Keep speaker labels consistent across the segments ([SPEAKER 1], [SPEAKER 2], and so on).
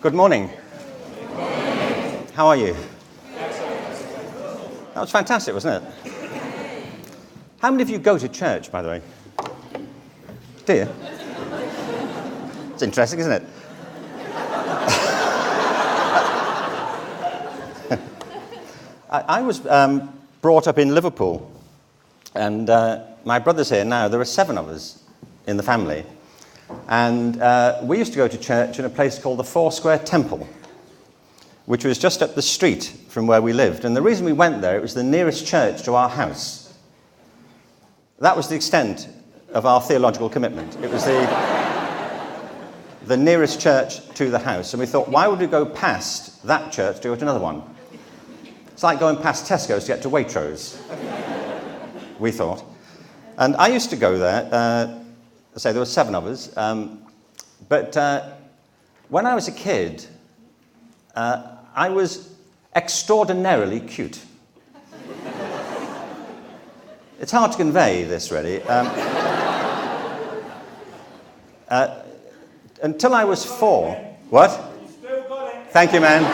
[SPEAKER 1] Good morning. How are you? That was fantastic, wasn't it? How many of you go to church, by the way? Do you? It's interesting, isn't it? I was brought up in Liverpool, and my brother's here now. There are 7 of us in the family, and we used to go to church in a place called the Foursquare Temple, which was just up the street from where we lived. And the reason we went there, it was the nearest church to our house. That was the extent of our theological commitment. It was the nearest church to the house. And we thought, why would we go past that church to go to another one? It's like going past Tesco's to get to Waitrose, we thought. And I used to go there. There were 7 of us. But when I was a kid, I was extraordinarily cute. It's hard to convey this, really. Until I was 4. What? Thank you, man.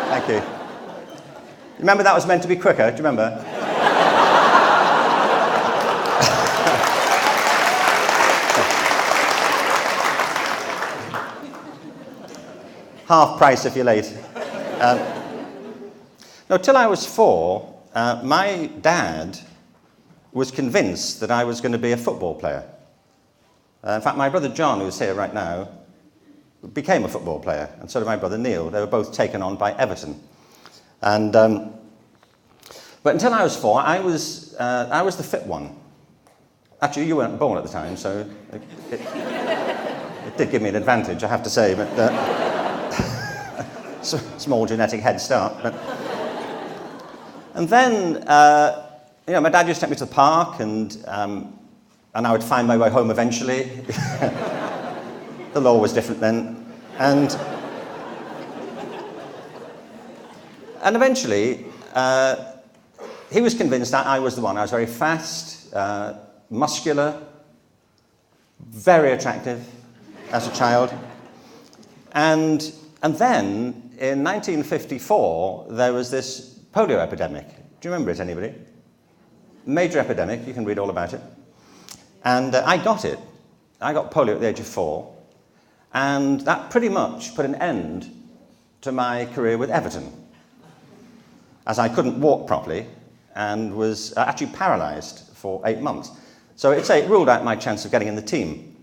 [SPEAKER 1] Thank you. Remember that was meant to be quicker? Do you remember? Half price if you're late. No, till I was 4, my dad was convinced that I was going to be a football player. In fact, my brother John, who's here right now, became a football player, and so did my brother Neil. They were both taken on by Everton. And but until I was 4, I was the fit one. Actually, you weren't born at the time, so it did give me an advantage, I have to say. But small genetic head start. And then, my dad used to take me to the park, and I would find my way home eventually. The law was different then. And eventually, he was convinced that I was the one. I was very fast, muscular, very attractive as a child. And then, in 1954, there was this polio epidemic. Do you remember it, anybody? Major epidemic, you can read all about it. And I got it. I got polio at the age of 4. And that pretty much put an end to my career with Everton, as I couldn't walk properly and was actually paralysed for 8 months. So it ruled out my chance of getting in the team.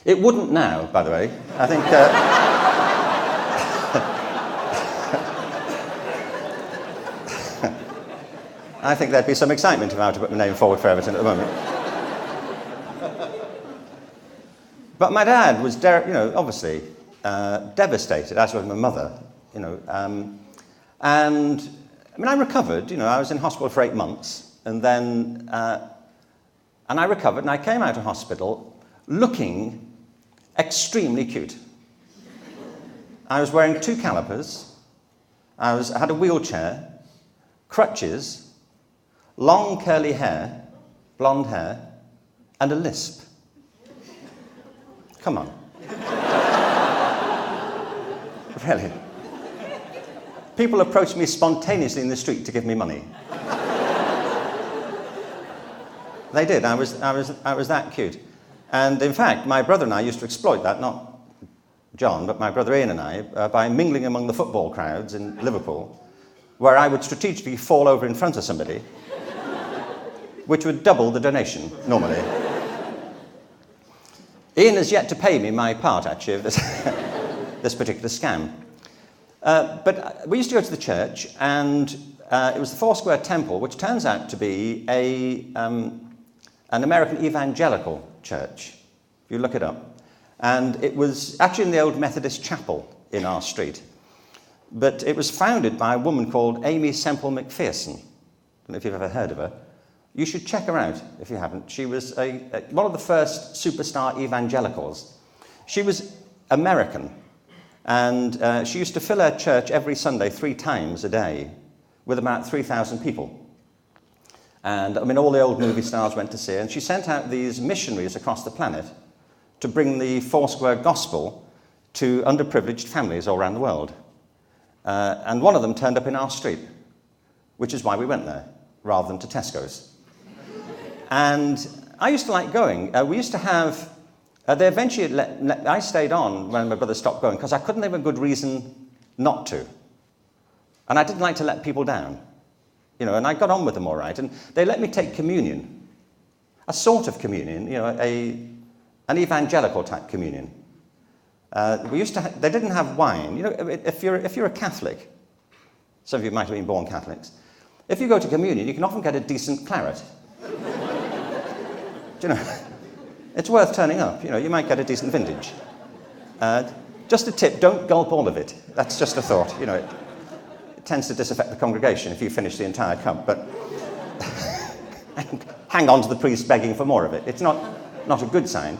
[SPEAKER 1] It wouldn't now, by the way. I think... I think there'd be some excitement if I were to put my name forward for Everton at the moment. But my dad was, obviously devastated, as was my mother, And, I recovered, I was in hospital for 8 months, and then, and I recovered, and I came out of hospital looking extremely cute. I was wearing 2 calipers, I had a wheelchair, crutches, long curly hair, blonde hair, and a lisp. Come on. Really. People approached me spontaneously in the street to give me money. They did. I was that cute. And in fact, my brother and I used to exploit that, not John, but my brother Ian and I, by mingling among the football crowds in Liverpool, where I would strategically fall over in front of somebody, which would double the donation, normally. Ian has yet to pay me my part, actually, of this particular scam. But we used to go to the church, and it was the Foursquare Temple, which turns out to be an American evangelical church, if you look it up. And it was actually in the old Methodist chapel in our street. But it was founded by a woman called Amy Semple McPherson. I don't know if you've ever heard of her. You should check her out if you haven't. She was one of the first superstar evangelicals. She was American, and she used to fill her church every Sunday 3 times a day with about 3,000 people. And all the old movie stars went to see her, and she sent out these missionaries across the planet to bring the Foursquare gospel to underprivileged families all around the world. And one of them turned up in our street, which is why we went there, rather than to Tesco's. And I used to like going. We used to have, they eventually I stayed on when my brother stopped going, because I couldn't have a good reason not to. And I didn't like to let people down. And I got on with them all right. And they let me take communion, a sort of communion, an evangelical type communion. They didn't have wine. If you're a Catholic, some of you might have been born Catholics, if you go to communion, you can often get a decent claret. It's worth turning up. You might get a decent vintage. Just a tip, don't gulp all of it. That's just a thought. It tends to disaffect the congregation if you finish the entire cup, but hang on to the priest begging for more of it. It's not a good sign.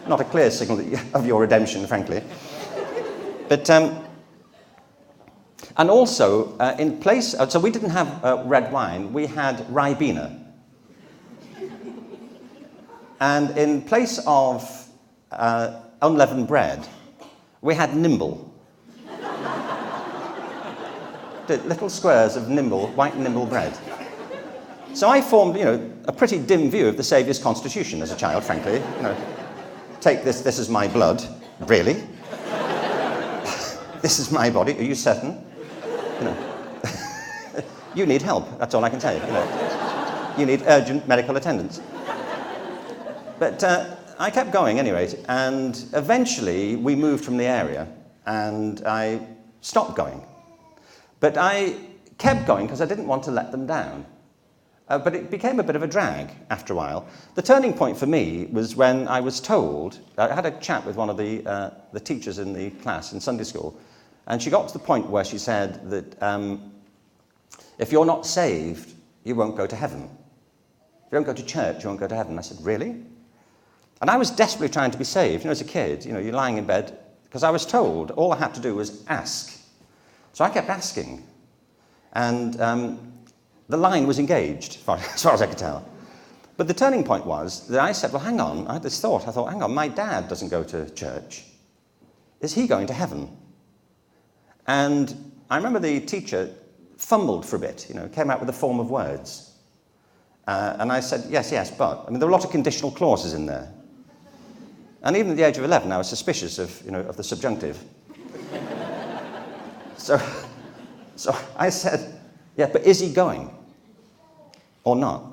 [SPEAKER 1] Not a clear signal of your redemption, frankly. But, and also, in place, so we didn't have red wine, we had Ribena. And in place of unleavened bread, we had Nimble. Little squares of Nimble, white Nimble bread. So I formed, a pretty dim view of the Saviour's constitution as a child, frankly. Take this is my blood. Really? This is my body. Are you certain? You need help. That's all I can say. You need urgent medical attendance. But I kept going anyway, and eventually we moved from the area, and I stopped going. But I kept going because I didn't want to let them down. But it became a bit of a drag after a while. The turning point for me was when I was told, I had a chat with one of the teachers in the class in Sunday school, and she got to the point where she said that if you're not saved, you won't go to heaven. If you don't go to church, you won't go to heaven. I said, really? And I was desperately trying to be saved. As a kid, you're lying in bed, because I was told all I had to do was ask. So I kept asking. And the line was engaged, as far as I could tell. But the turning point was that I said, well, hang on. I had this thought. I thought, hang on, my dad doesn't go to church. Is he going to heaven? And I remember the teacher fumbled for a bit, came out with a form of words. And I said, yes, but. There were a lot of conditional clauses in there. And even at the age of 11, I was suspicious of the subjunctive. So I said, yeah, but is he going or not?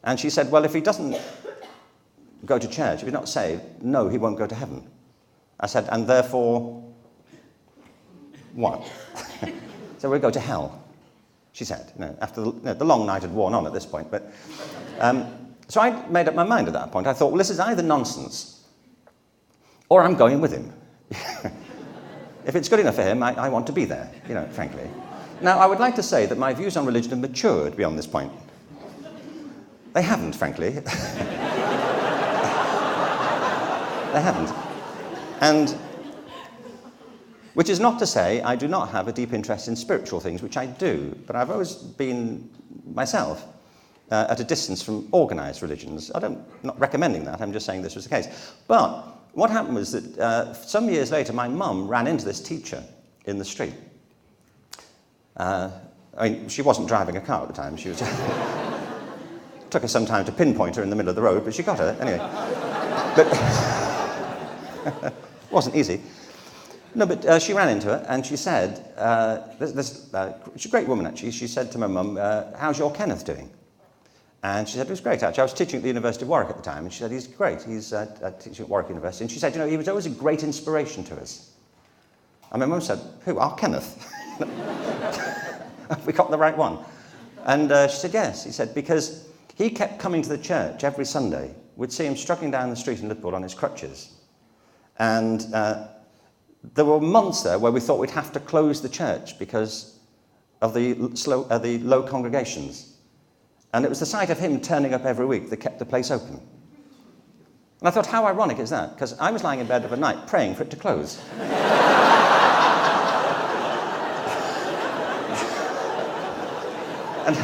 [SPEAKER 1] And she said, well, if he doesn't go to church, if he's not saved, no, he won't go to heaven. I said, and therefore, what? So we'll go to hell, she said, after the long night had worn on at this point. But so I made up my mind at that point. I thought, well, this is either nonsense or I'm going with him. If it's good enough for him, I want to be there, frankly. Now, I would like to say that my views on religion have matured beyond this point. They haven't, frankly. They haven't. And, which is not to say I do not have a deep interest in spiritual things, which I do, but I've always been, myself, at a distance from organised religions. Not recommending that, I'm just saying this was the case. But what happened was that some years later, my mum ran into this teacher in the street. She wasn't driving a car at the time. She was took her some time to pinpoint her in the middle of the road, but she got her anyway. But it wasn't easy. No, but she ran into her and she said, she's a great woman actually. She said to my mum, "How's your Kenneth doing?" And she said, it was great, actually. I was teaching at the University of Warwick at the time, and she said, he's great. He's teaching at Warwick University. And she said, he was always a great inspiration to us. And my mum said, who? Our Kenneth? Have we got the right one? And she said, yes. He said, because he kept coming to the church every Sunday. We'd see him struggling down the street in Liverpool on his crutches. And there were months there where we thought we'd have to close the church because of the low congregations. And it was the sight of him turning up every week that kept the place open. And I thought, how ironic is that? Because I was lying in bed of a night praying for it to close. And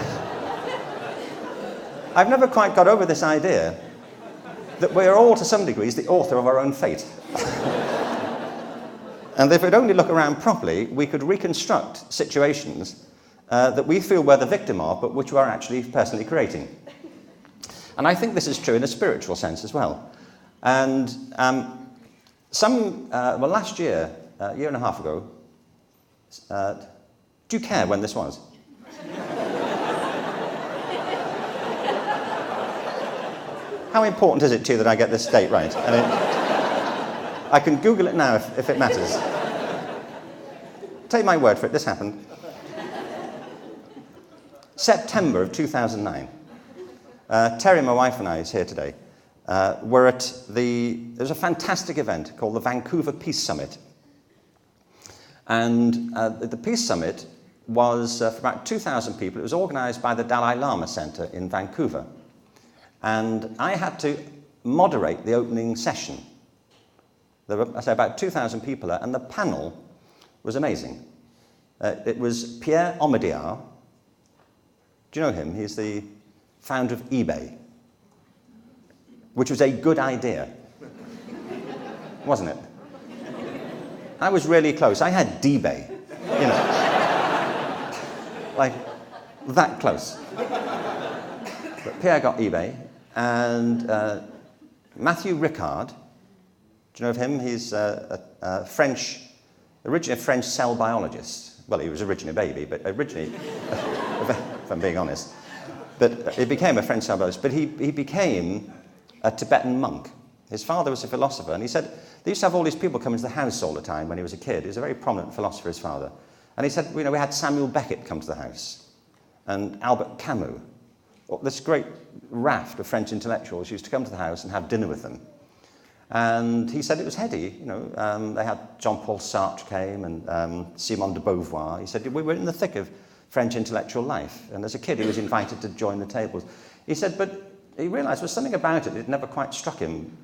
[SPEAKER 1] I've never quite got over this idea that we're all, to some degrees, the author of our own fate. And if we'd only look around properly, we could reconstruct situations that we feel we're the victim of, but which we're actually personally creating. And I think this is true in a spiritual sense as well. And last year, a year and a half ago, do you care when this was? How important is it to you that I get this date right? I mean, I can Google it now if it matters. Take my word for it, this happened. September of 2009. Terry, my wife, and I, is here today. We're at there's a fantastic event called the Vancouver Peace Summit. And the Peace Summit was for about 2,000 people. It was organised by the Dalai Lama Centre in Vancouver. And I had to moderate the opening session. There were, I say, about 2,000 people there, and the panel was amazing. It was Pierre Omidyar. Do you know him? He's the founder of eBay, which was a good idea, wasn't it? I was really close. I had D-Bay, you know, like that close. But Pierre got eBay, and Matthew Ricard, do you know of him? He's originally a French cell biologist. Well, he was originally a baby, but originally, if I'm being honest. But he became a French cell biologist, but he became a Tibetan monk. His father was a philosopher, and he said they used to have all these people come into the house all the time when he was a kid. He was a very prominent philosopher, his father. And he said, you know, we had Samuel Beckett come to the house, and Albert Camus. This great raft of French intellectuals used to come to the house and have dinner with them. And he said it was heady, you know. They had Jean-Paul Sartre came and Simone de Beauvoir. He said we were in the thick of French intellectual life. And as a kid, he was invited to join the tables. He said, but he realised there was something about it that never quite struck him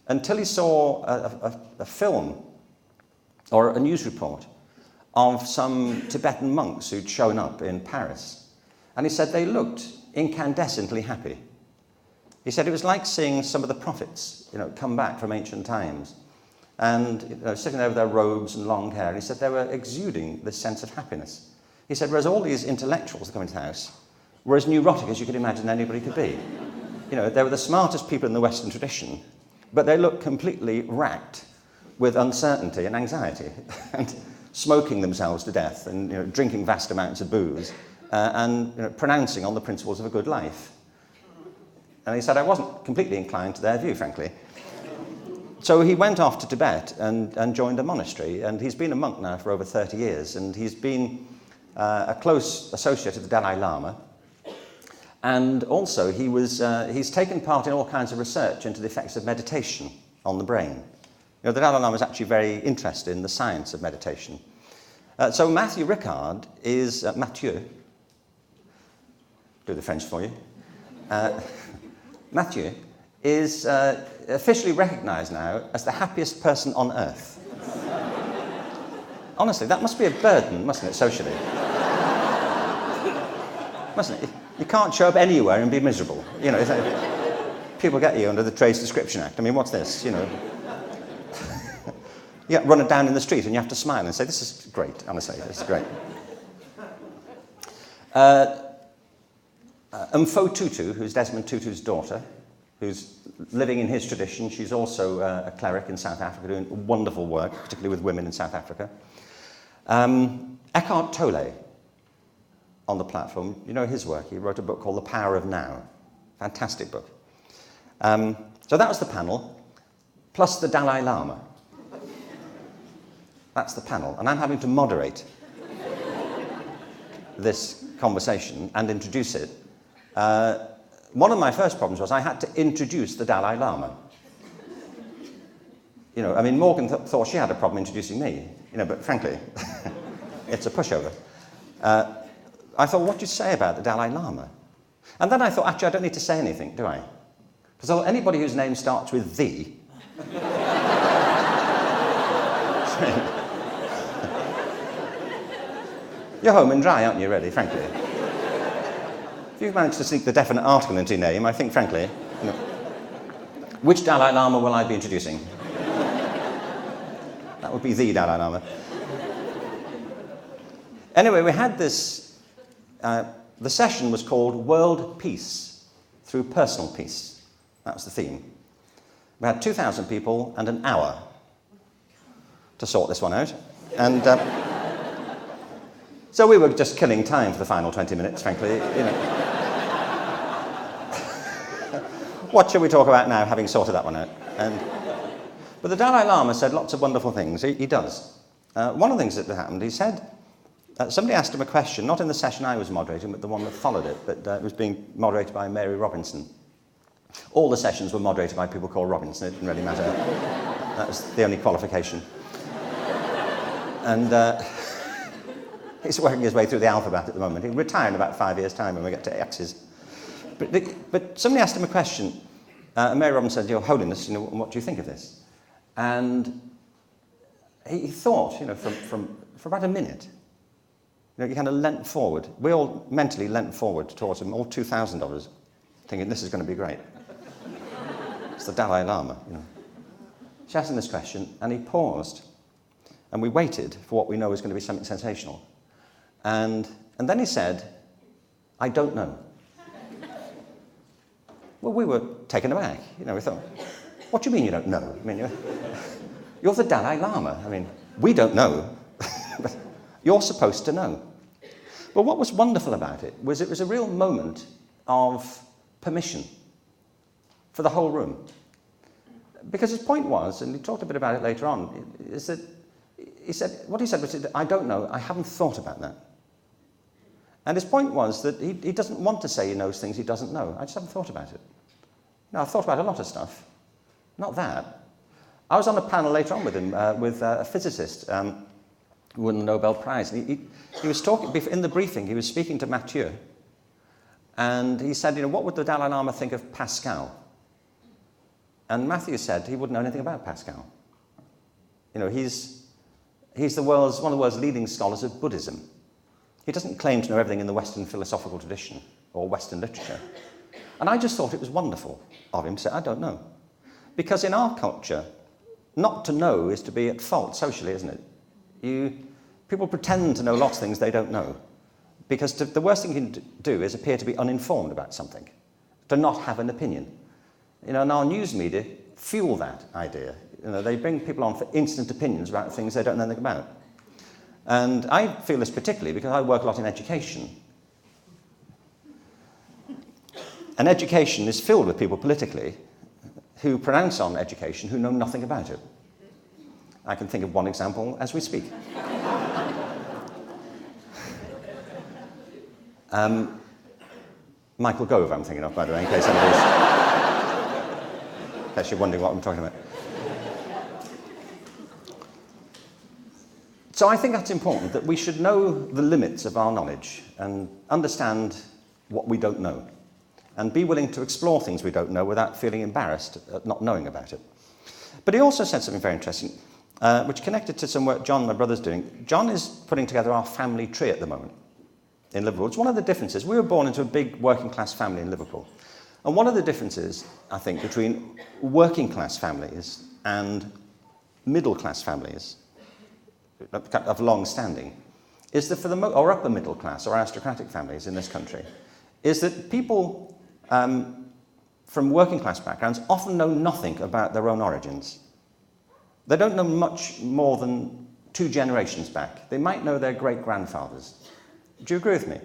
[SPEAKER 1] until he saw a film or a news report of some Tibetan monks who'd shown up in Paris. And he said they looked incandescently happy. He said it was like seeing some of the prophets, you know, come back from ancient times, and you know, sitting there with their robes and long hair. And he said they were exuding this sense of happiness. He said, whereas all these intellectuals that come into the house were as neurotic as you could imagine anybody could be. You know, they were the smartest people in the Western tradition, but they looked completely racked with uncertainty and anxiety, and smoking themselves to death, and you know, drinking vast amounts of booze, and you know, pronouncing on the principles of a good life. And he said, I wasn't completely inclined to their view, frankly. So he went off to Tibet and joined a monastery, and he's been a monk now for over 30 years, and he's been a close associate of the Dalai Lama. And also, he's taken part in all kinds of research into the effects of meditation on the brain. You know, the Dalai Lama is actually very interested in the science of meditation. So Matthew Ricard is, Mathieu, do the French for you. Matthew is officially recognised now as the happiest person on earth. Honestly, that must be a burden, mustn't it, socially? Mustn't it? You can't show up anywhere and be miserable. You know, people get you under the Trades Description Act. I mean, what's this, you know? You run it down in the street and you have to smile and say, this is great, honestly, this is great. Mfo Tutu, who's Desmond Tutu's daughter, who's living in his tradition. She's also a cleric in South Africa, doing wonderful work, particularly with women in South Africa. Eckhart Tolle, on the platform, you know his work. He wrote a book called The Power of Now. Fantastic book. So that was the panel, plus the Dalai Lama. That's the panel, and I'm having to moderate this conversation and introduce it. One of my first problems was I had to introduce the Dalai Lama. You know, I mean, Morgan thought she had a problem introducing me, you know, but frankly, it's a pushover. I thought, what do you say about the Dalai Lama? And then I thought, actually, I don't need to say anything, do I? Because anybody whose name starts with the... You're home and dry, aren't you, really, frankly? If you've managed to sneak the definite article into your name, I think, frankly... You know. Which Dalai Lama will I be introducing? That would be the Dalai Lama. Anyway, we had this, the session was called World Peace through Personal Peace. That was the theme. We had 2,000 people and an hour to sort this one out. And so we were just killing time for the final 20 minutes, frankly. You know. What shall we talk about now, having sorted that one out? But the Dalai Lama said lots of wonderful things. He does. One of the things that happened, he said, somebody asked him a question, not in the session I was moderating, but the one that followed it, but it was being moderated by Mary Robinson. All the sessions were moderated by people called Robinson. It didn't really matter. That was the only qualification. And he's working his way through the alphabet at the moment. He'll retire in about 5 years' time when we get to X's. But somebody asked him a question, and Mary Robinson said, Your Holiness, what do you think of this? And he thought, for about a minute. He kind of leant forward. We all mentally leant forward towards him, all 2,000 of us, thinking this is going to be great. It's the Dalai Lama, She asked him this question, and he paused. And we waited for what we know is going to be something sensational. And then he said, I don't know. Well, we were taken aback. We thought, what do you mean you don't know? You're the Dalai Lama. We don't know. But you're supposed to know. But what was wonderful about it was a real moment of permission for the whole room. Because his point was, and he talked a bit about it later on, is that what he said was, I don't know, I haven't thought about that. And his point was that he doesn't want to say he knows things he doesn't know. I just haven't thought about it. I've thought about a lot of stuff. Not that. I was on a panel later on with him, with a physicist who won the Nobel Prize. And he was talking, in the briefing, he was speaking to Mathieu. And he said, what would the Dalai Lama think of Pascal? And Matthew said he wouldn't know anything about Pascal. He's one of the world's leading scholars of Buddhism. He doesn't claim to know everything in the Western philosophical tradition or Western literature. And I just thought it was wonderful of him to say, I don't know. Because in our culture, not to know is to be at fault socially, isn't it? People pretend to know lots of things they don't know. Because the worst thing you can do is appear to be uninformed about something, to not have an opinion. And our news media fuel that idea. They bring people on for instant opinions about things they don't know anything about. And I feel this particularly because I work a lot in education. And education is filled with people politically who pronounce on education who know nothing about it. I can think of one example as we speak. Michael Gove, I'm thinking of, by the way, in case you're wondering what I'm talking about. So I think that's important, that we should know the limits of our knowledge and understand what we don't know, and be willing to explore things we don't know without feeling embarrassed at not knowing about it. But he also said something very interesting, which connected to some work John, my brother's doing. John is putting together our family tree at the moment in Liverpool. It's one of the differences. We were born into a big working-class family in Liverpool. And one of the differences, I think, between working-class families and middle-class families of long standing is that or upper middle class or aristocratic families in this country, is that people from working class backgrounds often know nothing about their own origins. They don't know much more than 2 generations back. They might know their great-grandfathers. Do you agree with me?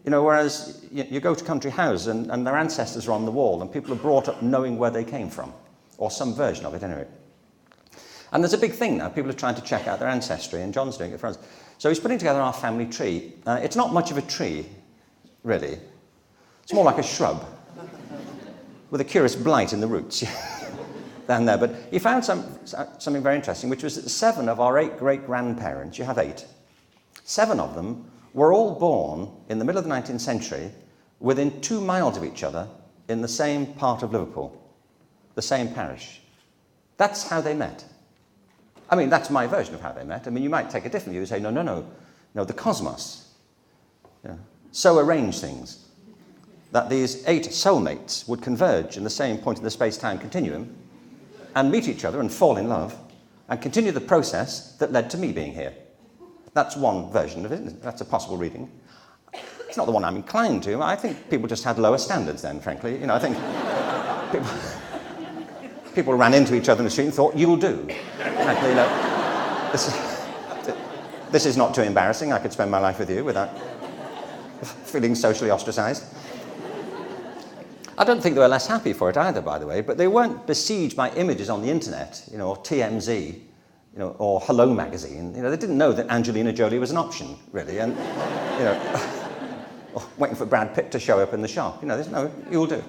[SPEAKER 1] Whereas you go to country houses and their ancestors are on the wall and people are brought up knowing where they came from, or some version of it anyway. And there's a big thing now. People are trying to check out their ancestry, and John's doing it for us. So he's putting together our family tree. It's not much of a tree, really. It's more like a shrub with a curious blight in the roots down there. But he found something very interesting, which was that 7 of our 8 great-grandparents, you have 8, 7 of them were all born in the middle of the 19th century within 2 miles of each other in the same part of Liverpool, the same parish. That's how they met. That's my version of how they met. You might take a different view and say, no, the cosmos so arranged things. that these 8 soulmates would converge in the same point in the space-time continuum and meet each other and fall in love and continue the process that led to me being here. That's one version of it. That's a possible reading. It's not the one I'm inclined to. I think people just had lower standards then, frankly. I think people ran into each other in the street and thought, "You'll do." Frankly, this is not too embarrassing. I could spend my life with you without feeling socially ostracized. I don't think they were less happy for it either, by the way, but they weren't besieged by images on the internet, or TMZ, or Hello magazine. They didn't know that Angelina Jolie was an option, really, and, or waiting for Brad Pitt to show up in the shop. There's no, "You'll do."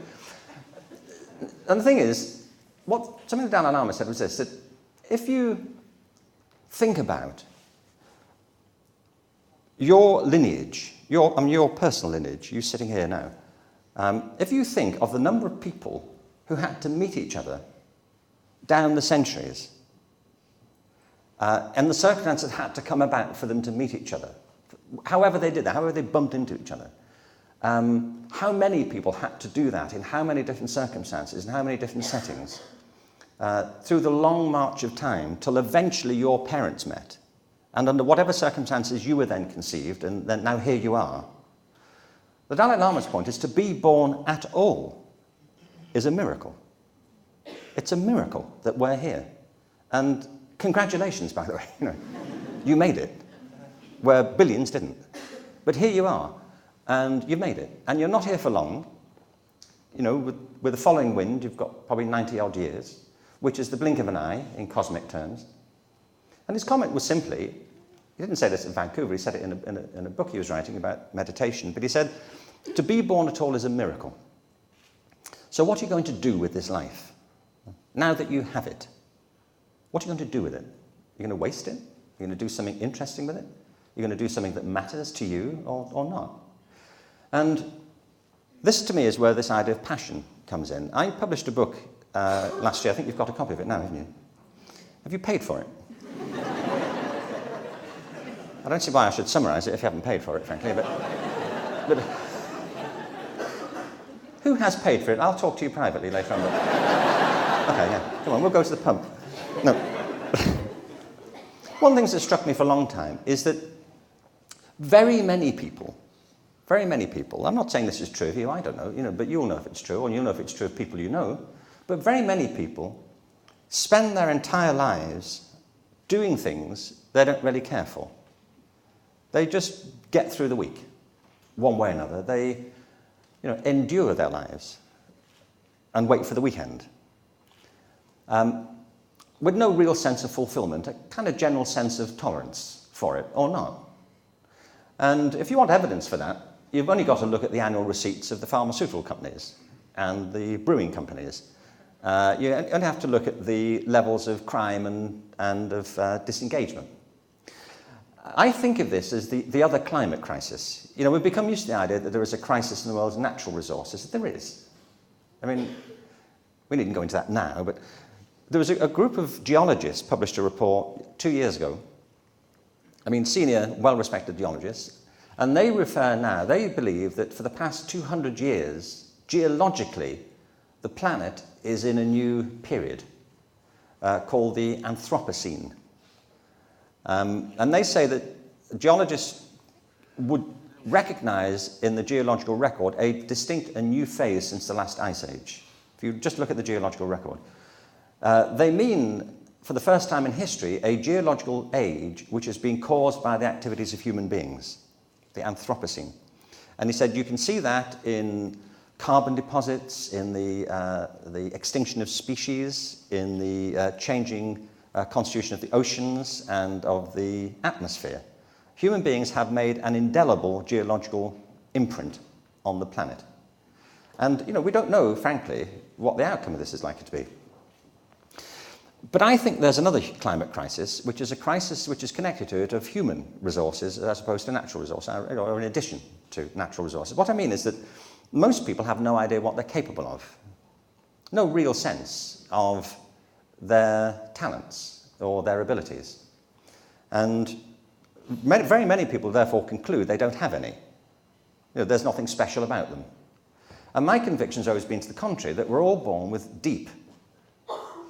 [SPEAKER 1] And the thing is, something the Dalai Lama said was this, that if you think about your lineage, your personal lineage, you sitting here now, if you think of the number of people who had to meet each other down the centuries, and the circumstances that had to come about for them to meet each other, however they did that, however they bumped into each other, how many people had to do that in how many different circumstances, in how many different settings, through the long march of time, till eventually your parents met, and under whatever circumstances you were then conceived, and then now here you are. The Dalai Lama's point is to be born at all is a miracle. It's a miracle that we're here. And congratulations, by the way. You made it, where billions didn't. But here you are, and you've made it. And you're not here for long. With the following wind, you've got probably 90-odd years, which is the blink of an eye in cosmic terms. And his comment was simply, he didn't say this in Vancouver, he said it in a book he was writing about meditation, but he said, to be born at all is a miracle. So what are you going to do with this life? Now that you have it, what are you going to do with it? You're going to waste it? You're going to do something interesting with it? You're going to do something that matters to you or not? And this, to me, is where this idea of passion comes in. I published a book last year. I think you've got a copy of it now, haven't you? Have you paid for it? I don't see why I should summarise it if you haven't paid for it, frankly, but who has paid for it? I'll talk to you privately later on. Okay, yeah, come on, we'll go to the pump. No. One of the things that struck me for a long time is that very many people, I'm not saying this is true of you, I don't know, but you'll know if it's true, or you'll know if it's true of people you know, but very many people spend their entire lives doing things they don't really care for. They just get through the week, one way or another. They, endure their lives and wait for the weekend. With no real sense of fulfillment, a kind of general sense of tolerance for it, or not. And if you want evidence for that, you've only got to look at the annual receipts of the pharmaceutical companies and the brewing companies. You only have to look at the levels of crime and of disengagement. I think of this as the other climate crisis. We've become used to the idea that there is a crisis in the world's natural resources. There is. I mean, we needn't go into that now, but there was a group of geologists published a report 2 years ago. Senior, well-respected geologists, and they believe that for the past 200 years, geologically, the planet is in a new period called the Anthropocene. And they say that geologists would recognize in the geological record a distinct and new phase since the last ice age. If you just look at the geological record. They mean, for the first time in history, a geological age which has been caused by the activities of human beings, the Anthropocene. And he said you can see that in carbon deposits, in the extinction of species, in the changing constitution of the oceans and of the atmosphere. Human beings have made an indelible geological imprint on the planet. And, we don't know, frankly, what the outcome of this is likely to be. But I think there's another climate crisis, which is a crisis which is connected to it of human resources as opposed to natural resources, or in addition to natural resources. What I mean is that most people have no idea what they're capable of. No real sense of their talents or their abilities. And very many people therefore conclude they don't have any. There's nothing special about them. And my conviction has always been to the contrary, that we're all born with deep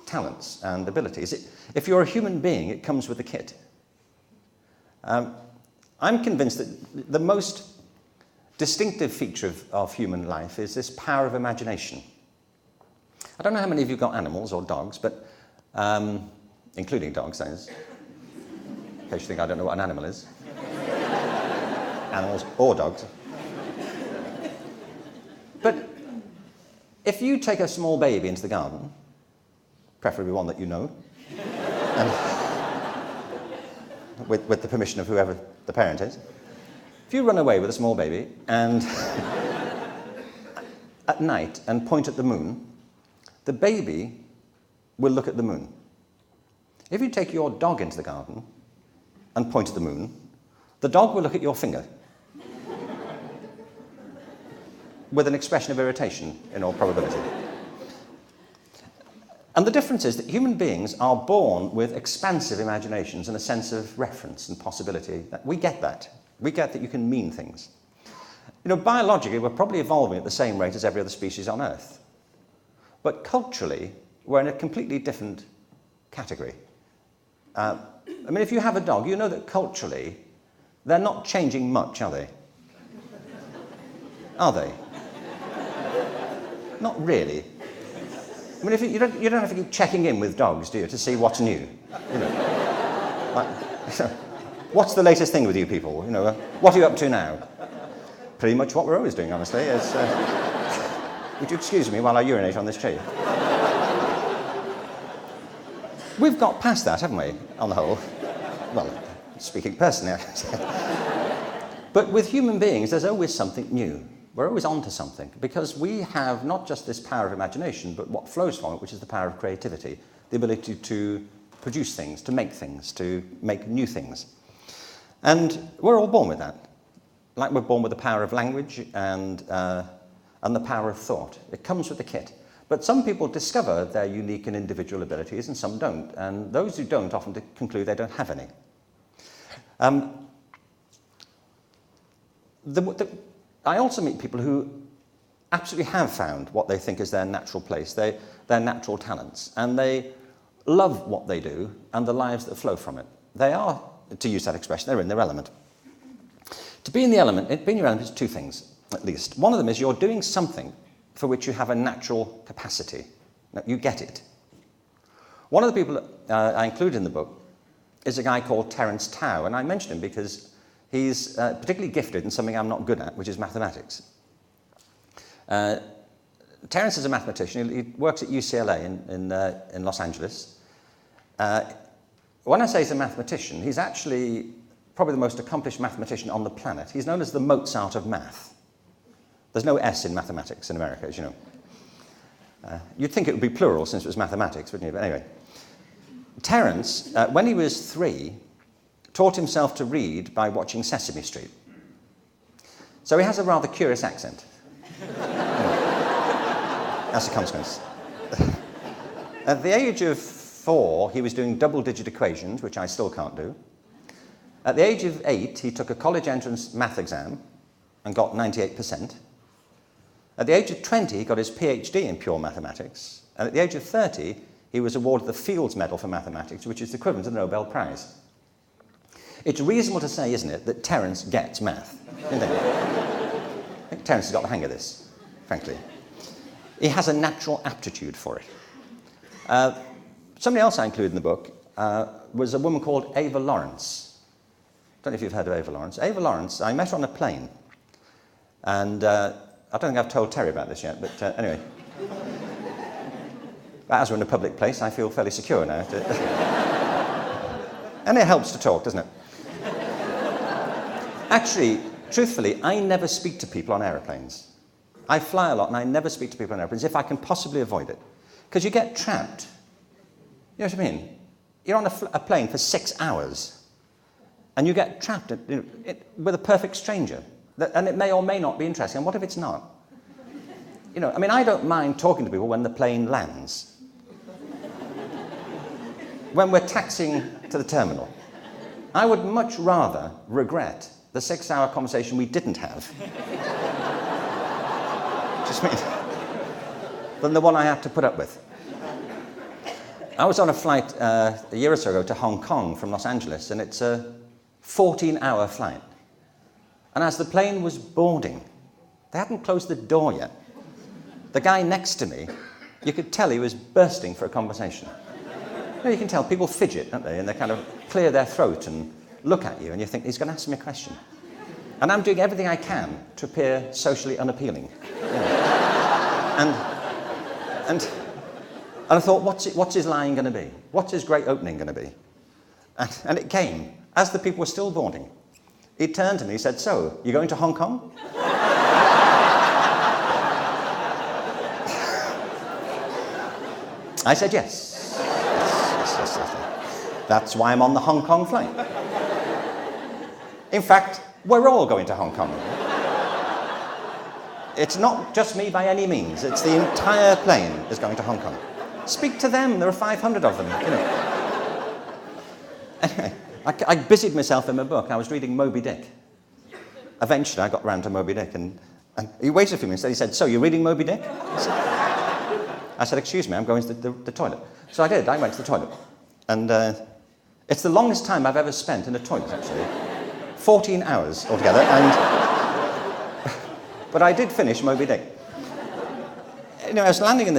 [SPEAKER 1] talents and abilities. If you're a human being, it comes with the kit. I'm convinced that the most distinctive feature of human life is this power of imagination. I don't know how many of you got animals or dogs, but including dogs, that is. In case you think I don't know what an animal is. Animals or dogs. But if you take a small baby into the garden, preferably one that you know, and with the permission of whoever the parent is, if you run away with a small baby and at night and point at the moon, the baby will look at the moon. If you take your dog into the garden and point at the moon, the dog will look at your finger with an expression of irritation, in all probability. And the difference is that human beings are born with expansive imaginations and a sense of reference and possibility. We get that. We get that you can mean things. You know, biologically, we're probably evolving at the same rate as every other species on Earth. But culturally, we're in a completely different category. I mean, if you have a dog, you know that culturally, they're not changing much, are they? Are they? Not really. I mean, if you don't have to keep checking in with dogs, do you, to see what's new? You know, like, what's the latest thing with you people? You know, what are you up to now? Pretty much what we're always doing, honestly. Is, would you excuse me while I urinate on this chair? We've got past that, haven't we, on the whole? Well, speaking personally, but with human beings, there's always something new. We're always on to something, because we have not just this power of imagination, but what flows from it, which is the power of creativity, the ability to produce things, to make new things. And we're all born with that. Like we're born with the power of language and the power of thought. It comes with the kit. But some people discover their unique and individual abilities, and some don't. And those who don't often conclude they don't have any. I also meet people who absolutely have found what they think is their natural place, their natural talents, and they love what they do and the lives that flow from it. They are, to use that expression, they're in their element. To be in the element, being in your element is two things, at least. One of them is you're doing something for which you have a natural capacity. Now, you get it. One of the people I include in the book is a guy called Terence Tao, and I mention him because he's particularly gifted in something I'm not good at, which is mathematics. Terence is a mathematician. He works at UCLA in Los Angeles. When I say he's a mathematician, he's actually probably the most accomplished mathematician on the planet. He's known as the Mozart of math. There's no S in mathematics in America, as you know. You'd think it would be plural since it was mathematics, wouldn't you? But anyway. Terence, when he was 3, taught himself to read by watching Sesame Street. So he has a rather curious accent. That's a consequence. At the age of 4, he was doing double-digit equations, which I still can't do. At the age of 8, he took a college entrance math exam and got 98%. At the age of 20, he got his PhD in pure mathematics. And at the age of 30, he was awarded the Fields Medal for Mathematics, which is equivalent to the Nobel Prize. It's reasonable to say, isn't it, that Terence gets math, isn't it? I think Terence has got the hang of this, frankly. He has a natural aptitude for it. Somebody else I included in the book was a woman called Ava Lawrence. I don't know if you've heard of Ava Lawrence. Ava Lawrence, I met her on a plane. And I don't think I've told Terry about this yet, but anyway. As we're in a public place, I feel fairly secure now. And it helps to talk, doesn't it? Actually, truthfully, I never speak to people on aeroplanes. I fly a lot and I never speak to people on aeroplanes if I can possibly avoid it. Because you get trapped. You know what I mean? You're on a plane for 6 hours and you get trapped with a perfect stranger. And it may or may not be interesting. And what if it's not? You know, I mean, I don't mind talking to people when the plane lands. When we're taxiing to the terminal. I would much rather regret the 6-hour conversation we didn't have. just mean, than the one I had to put up with. I was on a flight a year or so ago to Hong Kong from Los Angeles, and it's a 14-hour flight. And as the plane was boarding, they hadn't closed the door yet. The guy next to me, you could tell he was bursting for a conversation. You can tell people fidget, don't they? And they kind of clear their throat and look at you, and you think, he's going to ask me a question. And I'm doing everything I can to appear socially unappealing. And I thought, what's his line going to be? What's his great opening going to be? And it came, as the people were still boarding. He turned to me, he said, so, you going to Hong Kong? I said, yes. Yes. That's why I'm on the Hong Kong flight. In fact, we're all going to Hong Kong. It's not just me by any means. It's the entire plane is going to Hong Kong. Speak to them. There are 500 of them. Anyway, I busied myself in my book. I was reading Moby Dick. Eventually, I got round to Moby Dick, and he waited for me and he said, so, you're reading Moby Dick? I said, excuse me, I'm going to the toilet. So I did. I went to the toilet. And it's the longest time I've ever spent in a toilet, actually. 14 hours altogether. But I did finish Moby Dick. I was landing in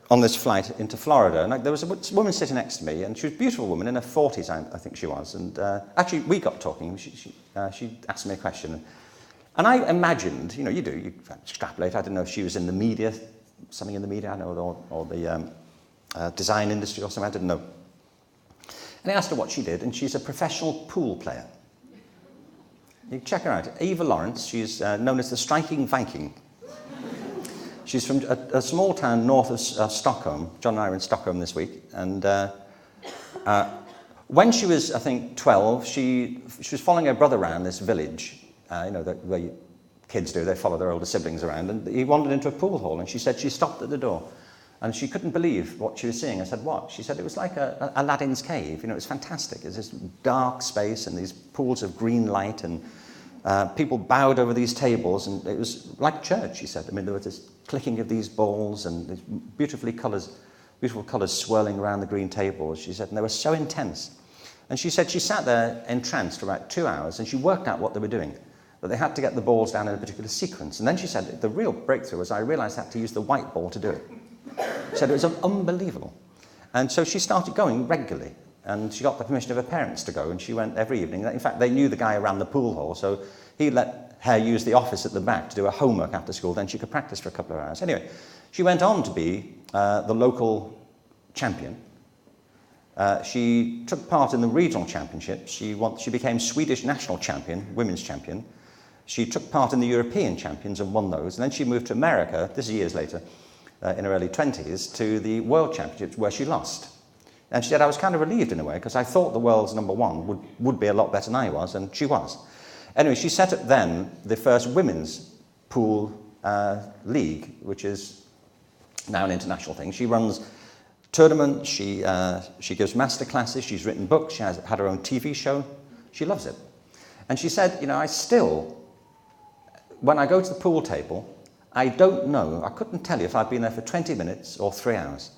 [SPEAKER 1] on this flight into Florida, and there was a woman sitting next to me, and she was a beautiful woman in her 40s, I think she was. And actually, we got talking. She asked me a question. And I imagined, you extrapolate. I didn't know if she was in the media, something in the media, I don't know, or the design industry or something, I didn't know. And I asked her what she did, and she's a professional pool player. You can check her out. Eva Lawrence, she's known as the Striking Viking. She's from a small town north of Stockholm. John and I were in Stockholm this week. And when she was, I think, 12, she was following her brother around this village. The way kids do, they follow their older siblings around. And he wandered into a pool hall, and she said she stopped at the door. And she couldn't believe what she was seeing. I said, what? She said it was like Aladdin's cave. It was fantastic. It was this dark space and these pools of green light, and people bowed over these tables, and it was like church, she said. There was this clicking of these balls and these beautiful colours swirling around the green tables, she said, and they were so intense. And she said she sat there entranced for about 2 hours, and she worked out what they were doing, that they had to get the balls down in a particular sequence. And then she said the real breakthrough was I realised I had to use the white ball to do it. She said it was unbelievable. And so she started going regularly, and she got the permission of her parents to go, and she went every evening. In fact, they knew the guy around the pool hall, so he let her use the office at the back to do her homework after school, then she could practice for a couple of hours. Anyway, she went on to be the local champion. She took part in the regional championships. She became Swedish national champion, women's champion. She took part in the European champions and won those, and then she moved to America, this is years later, in her early 20s, to the World Championships, where she lost. And she said, I was kind of relieved in a way, because I thought the world's number one would be a lot better than I was, and she was. Anyway, she set up then the first women's pool league, which is now an international thing. She runs tournaments, she gives master classes, she's written books, she has had her own TV show. She loves it. And she said, I still, when I go to the pool table, I don't know, I couldn't tell you if I'd been there for 20 minutes or 3 hours.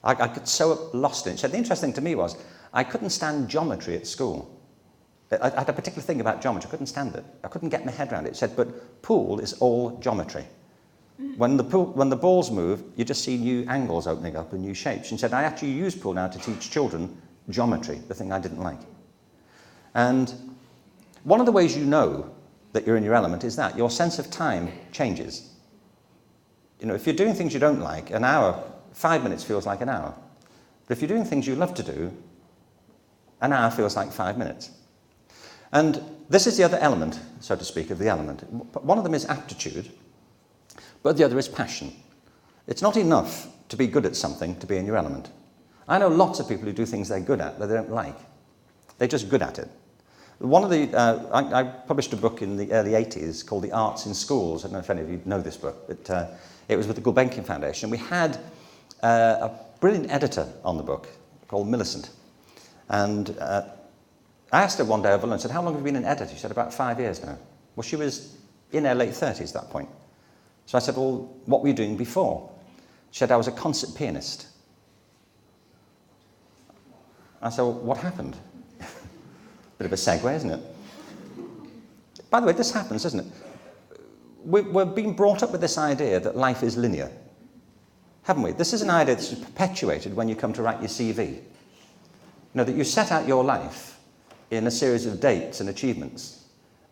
[SPEAKER 1] I got so lost in it. She said, the interesting thing to me was, I couldn't stand geometry at school. I had a particular thing about geometry, I couldn't stand it. I couldn't get my head around it. She said, but pool is all geometry. When the balls move, you just see new angles opening up and new shapes. She said, I actually use pool now to teach children geometry, the thing I didn't like. And one of the ways you know that you're in your element is that your sense of time changes. If you're doing things you don't like, an hour, 5 minutes feels like an hour. But if you're doing things you love to do, an hour feels like 5 minutes. And this is the other element, so to speak, of the element. One of them is aptitude, but the other is passion. It's not enough to be good at something to be in your element. I know lots of people who do things they're good at that they don't like. They're just good at it. One of the, I published a book in the early 80s called The Arts in Schools. I don't know if any of you know this book, but it was with the Gulbenkian Foundation. We had a brilliant editor on the book called Millicent. And I asked her one day over lunch, I said, how long have you been an editor? She said, about 5 years now. Well, she was in her late 30s at that point. So I said, well, what were you doing before? She said, I was a concert pianist. I said, well, what happened? Bit of a segue, isn't it? By the way, this happens, doesn't it? We're being brought up with this idea that life is linear, haven't we? This is an idea that's perpetuated when you come to write your CV. You know, that you set out your life in a series of dates and achievements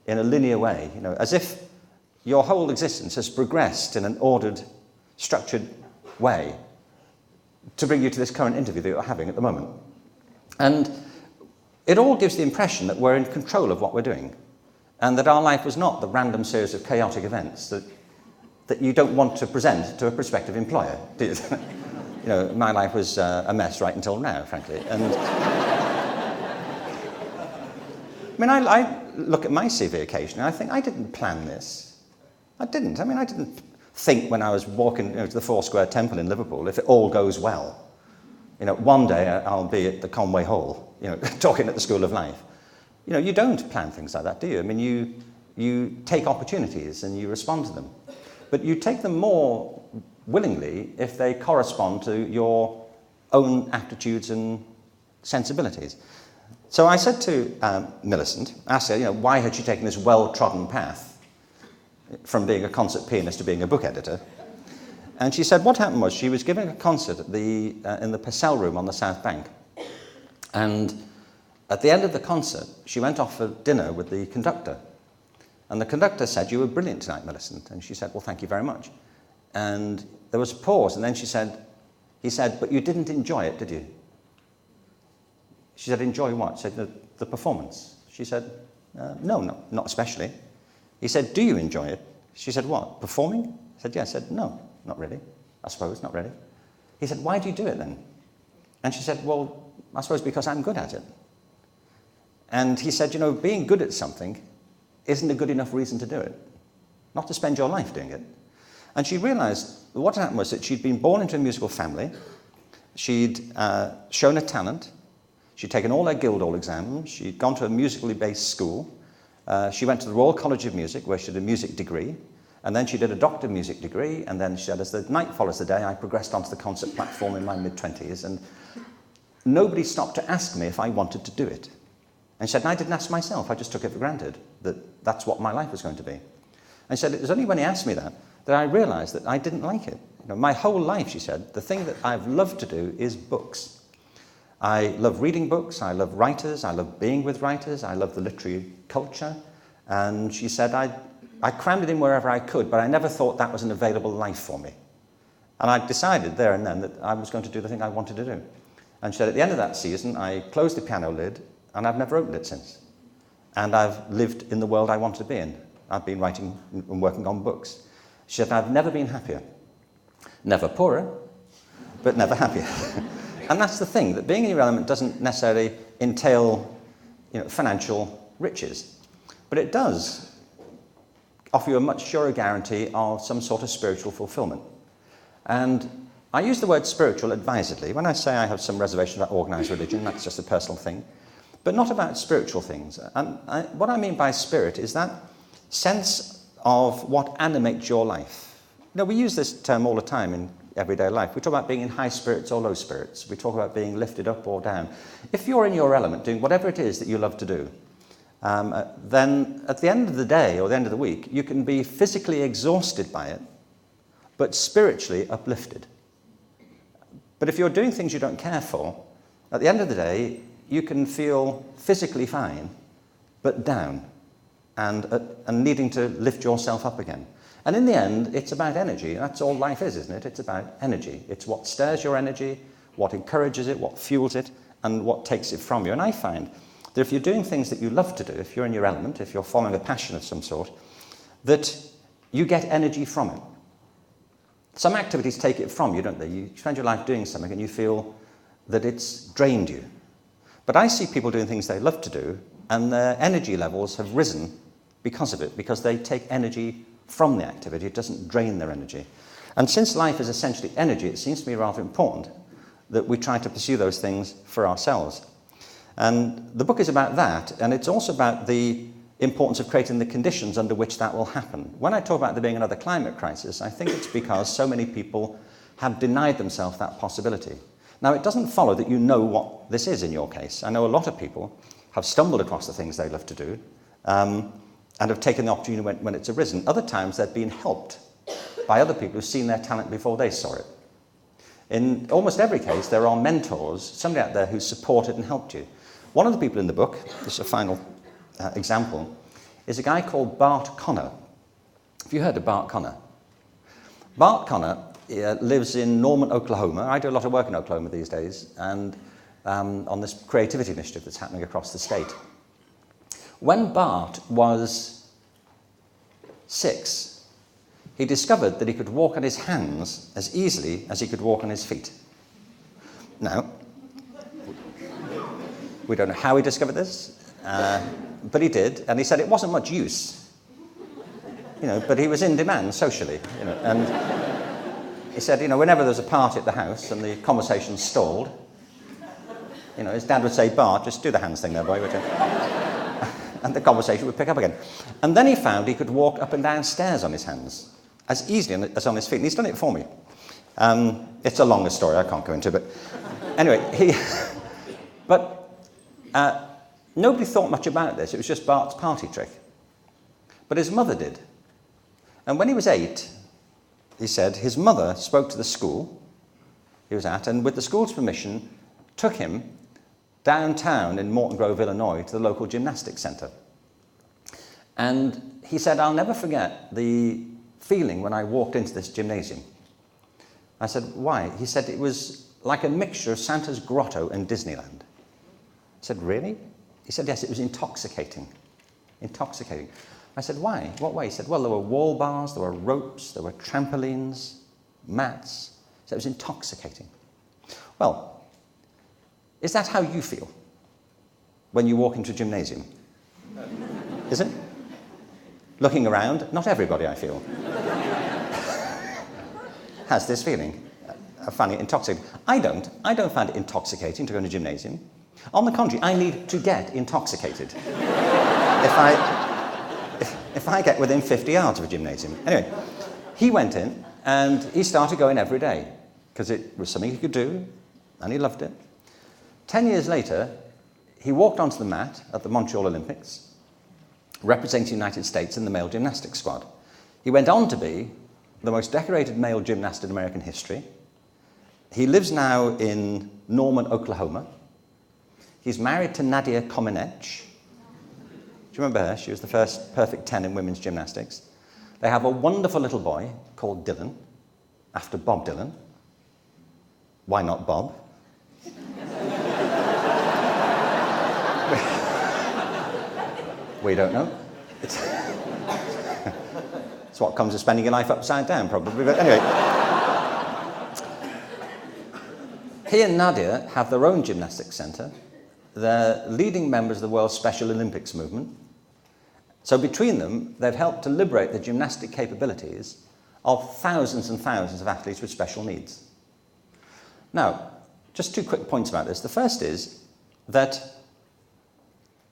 [SPEAKER 1] in a linear way, you know, as if your whole existence has progressed in an ordered, structured way to bring you to this current interview that you're having at the moment. And it all gives the impression that we're in control of what we're doing, and that our life was not the random series of chaotic events that you don't want to present to a prospective employer, do you? You know, my life was a mess right until now, frankly. And I mean, I look at my CV occasionally, and I think, I didn't plan this. I didn't. I mean, I didn't think when I was walking, you know, to the Foursquare Temple in Liverpool, if it all goes well, you know, one day I'll be at the Conway Hall, you know, talking at the School of Life. You know, you don't plan things like that, do you? I mean, you take opportunities and you respond to them. But you take them more willingly if they correspond to your own attitudes and sensibilities. So I said to Millicent, asked her, you know, why had she taken this well-trodden path from being a concert pianist to being a book editor? And she said what happened was she was giving a concert at in the Purcell Room on the South Bank. And at the end of the concert, she went off for dinner with the conductor. And the conductor said, you were brilliant tonight, Millicent. And she said, well, thank you very much. And there was a pause, and then he said, but you didn't enjoy it, did you? She said, enjoy what? She said, the performance. She said, no, not especially. He said, do you enjoy it? She said, what, performing? He said, yes. He said, no, not really. I suppose, not really. He said, why do you do it then? And she said, well, I suppose because I'm good at it. And he said, you know, being good at something isn't a good enough reason to do it. Not to spend your life doing it. And she realised what happened was that she'd been born into a musical family. She'd shown a talent. She'd taken all her Guildhall exams. She'd gone to a musically based school. She went to the Royal College of Music, where she did a music degree. And then she did a doctor of music degree. And then she said, as the night follows the day, I progressed onto the concert platform in my mid-20s. And nobody stopped to ask me if I wanted to do it. And she said, and I didn't ask myself. I just took it for granted that that's what my life was going to be. And she said, it was only when he asked me that I realised that I didn't like it. You know, my whole life, she said, the thing that I've loved to do is books. I love reading books, I love writers, I love being with writers, I love the literary culture. And she said, I crammed it in wherever I could, but I never thought that was an available life for me. And I decided there and then that I was going to do the thing I wanted to do. And she said, at the end of that season, I closed the piano lid, and I've never opened it since. And I've lived in the world I wanted to be in. I've been writing and working on books. She said, I've never been happier. Never poorer, but never happier. And that's the thing, that being in your element doesn't necessarily entail, you know, financial riches. But it does offer you a much surer guarantee of some sort of spiritual fulfillment. And I use the word spiritual advisedly. When I say I have some reservations about organised religion, that's just a personal thing. But not about spiritual things. And what I mean by spirit is that sense of what animates your life. You know, we use this term all the time in everyday life. We talk about being in high spirits or low spirits. We talk about being lifted up or down. If you're in your element, doing whatever it is that you love to do, then at the end of the day or the end of the week, you can be physically exhausted by it, but spiritually uplifted. But if you're doing things you don't care for, at the end of the day, you can feel physically fine, but down, and needing to lift yourself up again. And in the end, it's about energy. That's all life is, isn't it? It's about energy. It's what stirs your energy, what encourages it, what fuels it, and what takes it from you. And I find that if you're doing things that you love to do, if you're in your element, if you're following a passion of some sort, that you get energy from it. Some activities take it from you, don't they? You spend your life doing something and you feel that it's drained you. But I see people doing things they love to do, and their energy levels have risen because of it, because they take energy from the activity. It doesn't drain their energy. And since life is essentially energy, it seems to me rather important that we try to pursue those things for ourselves. And the book is about that, and it's also about the importance of creating the conditions under which that will happen. When I talk about there being another climate crisis, I think it's because so many people have denied themselves that possibility. Now, it doesn't follow that you know what this is in your case. I know a lot of people have stumbled across the things they love to do and have taken the opportunity when it's arisen. Other times, they've been helped by other people who've seen their talent before they saw it. In almost every case, there are mentors, somebody out there who supported and helped you. One of the people in the book, this is a final example, is a guy called Bart Connor. Have you heard of Bart Connor? Bart Connor lives in Norman, Oklahoma. I do a lot of work in Oklahoma these days, and on this creativity initiative that's happening across the state. When Bart was 6, he discovered that he could walk on his hands as easily as he could walk on his feet. Now, we don't know how he discovered this, but he did, and he said it wasn't much use, but he was in demand socially, and he said, whenever there was a party at the house and the conversation stalled, his dad would say, Bart, just do the hands thing there, boy, would you? And the conversation would pick up again. And then he found he could walk up and down stairs on his hands as easily as on his feet, and he's done it for me. It's a longer story, I can't go into it, but anyway, nobody thought much about this. It was just Bart's party trick. But his mother did. And when he was 8, he said his mother spoke to the school he was at, and with the school's permission, took him downtown in Morton Grove, Illinois, to the local gymnastics center. And he said, I'll never forget the feeling when I walked into this gymnasium. I said, why? He said it was like a mixture of Santa's Grotto and Disneyland. I said, really? He said, yes, it was intoxicating. Intoxicating. I said, why? What way? He said, well, there were wall bars, there were ropes, there were trampolines, mats. So it was intoxicating. Well, is that how you feel when you walk into a gymnasium? Is it? Looking around, not everybody, I feel, has this feeling of finding it intoxicating. I don't find it intoxicating to go to a gymnasium. On the contrary, I need to get intoxicated if I get within 50 yards of a gymnasium. Anyway, he went in and he started going every day because it was something he could do and he loved it. 10 years later, he walked onto the mat at the Montreal Olympics, representing the United States in the male gymnastics squad. He went on to be the most decorated male gymnast in American history. He lives now in Norman, Oklahoma. He's married to Nadia Comaneci. Do you remember her? She was the first perfect 10 in women's gymnastics. They have a wonderful little boy called Dylan, after Bob Dylan. Why not Bob? We don't know. It's what comes of spending your life upside down, probably. But anyway, he and Nadia have their own gymnastics centre. They're leading members of the world's Special Olympics movement. So between them, they've helped to liberate the gymnastic capabilities of thousands and thousands of athletes with special needs. Now, just 2 quick points about this. The first is that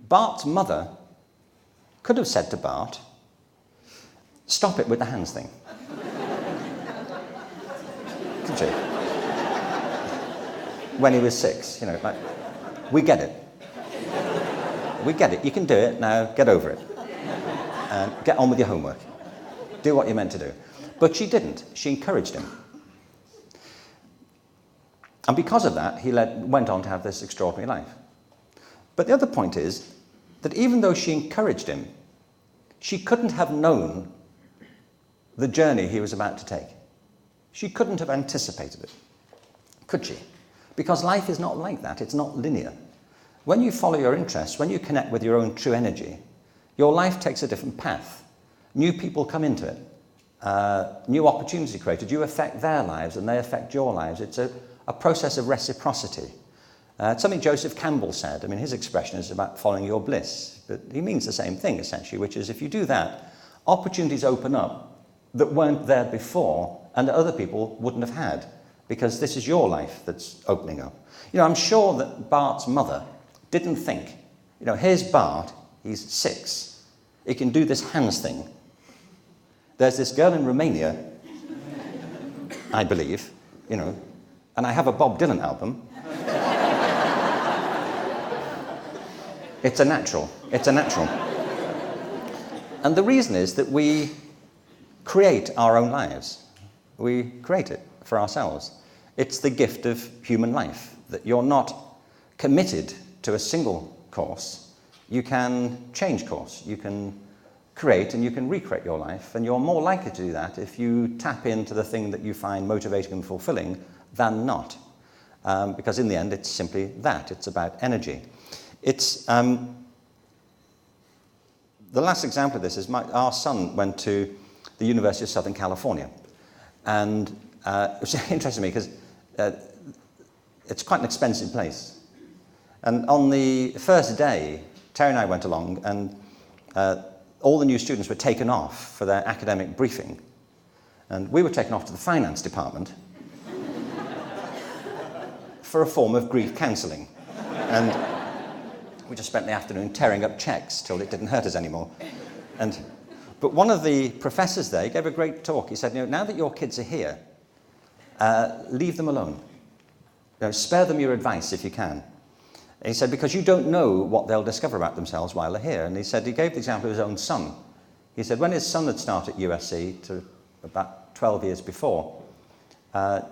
[SPEAKER 1] Bart's mother could have said to Bart, stop it with the hands thing. Could she? When he was 6, like, we get it. We get it. You can do it. Now get over it. And get on with your homework. Do what you're meant to do. But she didn't. She encouraged him. And because of that, he went on to have this extraordinary life. But the other point is that even though she encouraged him, she couldn't have known the journey he was about to take. She couldn't have anticipated it, could she? Because life is not like that. It's not linear. When you follow your interests, when you connect with your own true energy, your life takes a different path. New people come into it. New opportunities are created. You affect their lives and they affect your lives. It's a process of reciprocity. It's something Joseph Campbell said. I mean, his expression is about following your bliss. But he means the same thing, essentially, which is if you do that, opportunities open up that weren't there before and that other people wouldn't have had, because this is your life that's opening up. I'm sure that Bart's mother didn't think, here's Bart, he's 6, He can do this hands thing. There's this girl in Romania, I believe, and I have a Bob Dylan album. It's a natural. It's a natural. And the reason is that we create our own lives. We create it for ourselves. It's the gift of human life, that you're not committed to a single course. You can change course. You can create and you can recreate your life, and you're more likely to do that if you tap into the thing that you find motivating and fulfilling than not. Because in the end, it's simply that. It's about energy. It's the last example of this is our son went to the University of Southern California, and it was interesting to me because it's quite an expensive place. And on the first day, Terry and I went along, and all the new students were taken off for their academic briefing, and we were taken off to the finance department for a form of grief counselling. And we just spent the afternoon tearing up cheques till it didn't hurt us anymore. But one of the professors there gave a great talk. He said, now that your kids are here, leave them alone. Spare them your advice if you can. And he said, because you don't know what they'll discover about themselves while they're here. And he said, he gave the example of his own son. He said, when his son had started at USC to about 12 years before, 10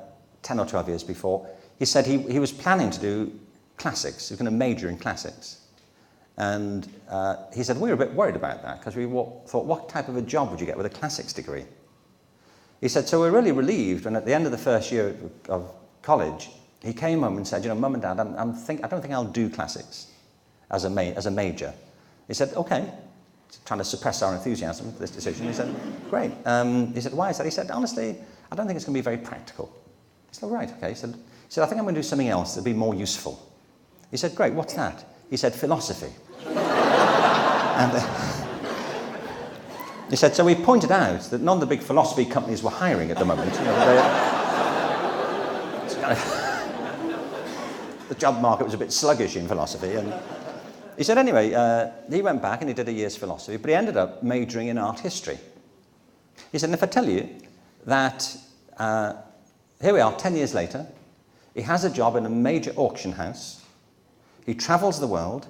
[SPEAKER 1] or 12 years before, he said he was planning to do classics. He was going to major in classics. And he said, we were a bit worried about that because we thought, what type of a job would you get with a classics degree? He said, so we're really relieved when at the end of the first year of college, he came home and said, Mum and Dad, I don't think I'll do classics as a major. He said, okay. Trying to suppress our enthusiasm for this decision. He said, great. He said, why is that? He said, honestly, I don't think it's going to be very practical. He said, right, okay. He said, I think I'm going to do something else that'll be more useful. He said, great, what's that? He said, philosophy. And he said, so we pointed out that none of the big philosophy companies were hiring at the moment. The job market was a bit sluggish in philosophy. And he said, anyway, he went back and he did a year's philosophy, but he ended up majoring in art history. He said, and if I tell you that here we are, 10 years later, he has a job in a major auction house. He travels the world.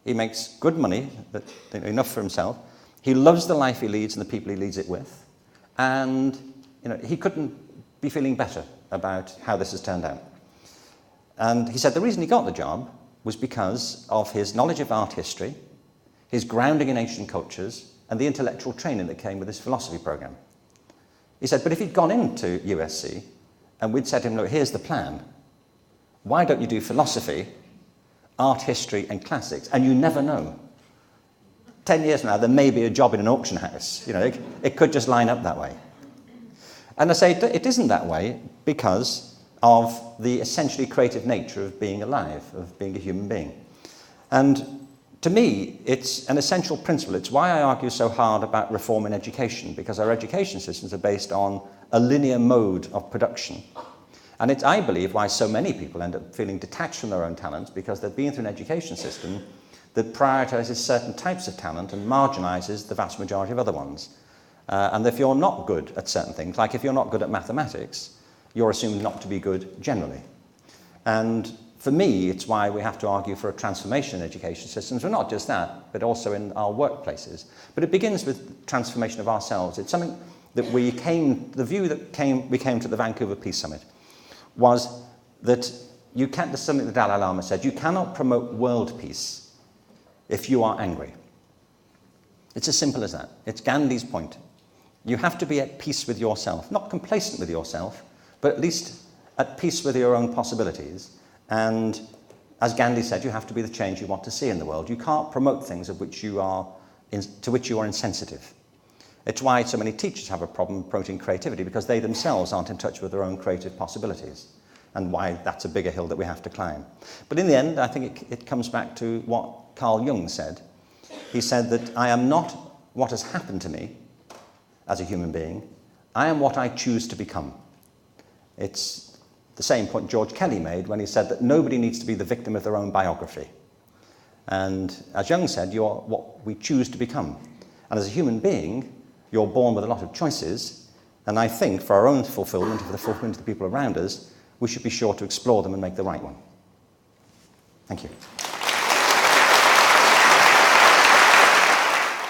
[SPEAKER 1] He makes good money, but enough for himself. He loves the life he leads and the people he leads it with. And he couldn't be feeling better about how this has turned out. And he said the reason he got the job was because of his knowledge of art history, his grounding in ancient cultures, and the intellectual training that came with his philosophy program. He said, but if he'd gone into USC and we'd said to him, look, here's the plan. Why don't you do philosophy, art history, and classics? And you never know. 10 years from now, there may be a job in an auction house. It could just line up that way. And I say it isn't that way because of the essentially creative nature of being alive, of being a human being. And to me, it's an essential principle. It's why I argue so hard about reform in education, because our education systems are based on a linear mode of production. And it's, I believe, why so many people end up feeling detached from their own talents, because they've been through an education system that prioritizes certain types of talent and marginalizes the vast majority of other ones. And if you're not good at certain things, like if you're not good at mathematics, you're assumed not to be good generally. And for me, it's why we have to argue for a transformation in education systems, but not just that, but also in our workplaces. But it begins with transformation of ourselves. It's something that the view that we came to the Vancouver Peace Summit was that there's something the Dalai Lama said, you cannot promote world peace if you are angry. It's as simple as that. It's Gandhi's point. You have to be at peace with yourself, not complacent with yourself, but at least at peace with your own possibilities. And as Gandhi said, you have to be the change you want to see in the world. You can't promote things to which you are insensitive. It's why so many teachers have a problem promoting creativity, because they themselves aren't in touch with their own creative possibilities, and why that's a bigger hill that we have to climb. But in the end, I think it comes back to what Carl Jung said. He said that I am not what has happened to me as a human being, I am what I choose to become. It's the same point George Kelly made when he said that nobody needs to be the victim of their own biography. And as Jung said, you're what we choose to become. And as a human being, you're born with a lot of choices. And I think for our own fulfillment, and for the fulfillment of the people around us, we should be sure to explore them and make the right one. Thank you.